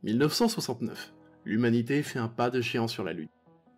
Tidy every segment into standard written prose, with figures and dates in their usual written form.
1969. L'humanité fait un pas de géant sur la Lune.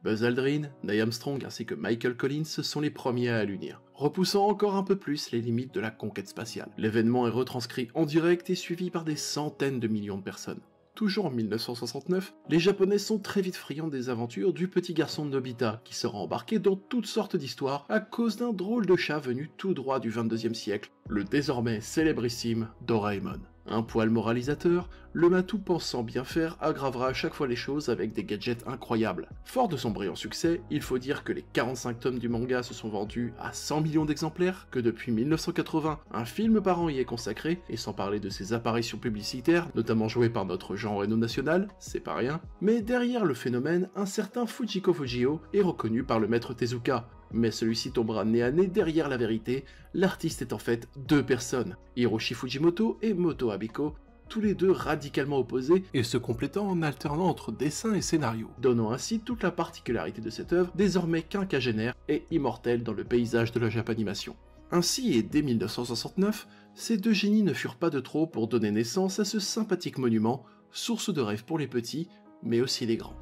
Buzz Aldrin, Neil Armstrong ainsi que Michael Collins sont les premiers à l'unir, repoussant encore un peu plus les limites de la conquête spatiale. L'événement est retranscrit en direct et suivi par des centaines de millions de personnes. Toujours en 1969, les Japonais sont très vite friands des aventures du petit garçon de Nobita, qui sera embarqué dans toutes sortes d'histoires à cause d'un drôle de chat venu tout droit du 22e siècle, le désormais célébrissime Doraemon. Un poil moralisateur, le matou pensant bien faire aggravera à chaque fois les choses avec des gadgets incroyables. Fort de son brillant succès, il faut dire que les 45 tomes du manga se sont vendus à 100 millions d'exemplaires, que depuis 1980, un film par an y est consacré, et sans parler de ses apparitions publicitaires, notamment jouées par notre Jean Reno national, c'est pas rien. Mais derrière le phénomène, un certain Fujiko Fujio est reconnu par le maître Tezuka. Mais celui-ci tombera nez à nez derrière la vérité, l'artiste est en fait deux personnes, Hiroshi Fujimoto et Moto Abiko, tous les deux radicalement opposés et se complétant en alternant entre dessin et scénario, donnant ainsi toute la particularité de cette œuvre, désormais quinquagénaire et immortelle dans le paysage de la Japanimation. Ainsi, et dès 1969, ces deux génies ne furent pas de trop pour donner naissance à ce sympathique monument, source de rêve pour les petits, mais aussi les grands.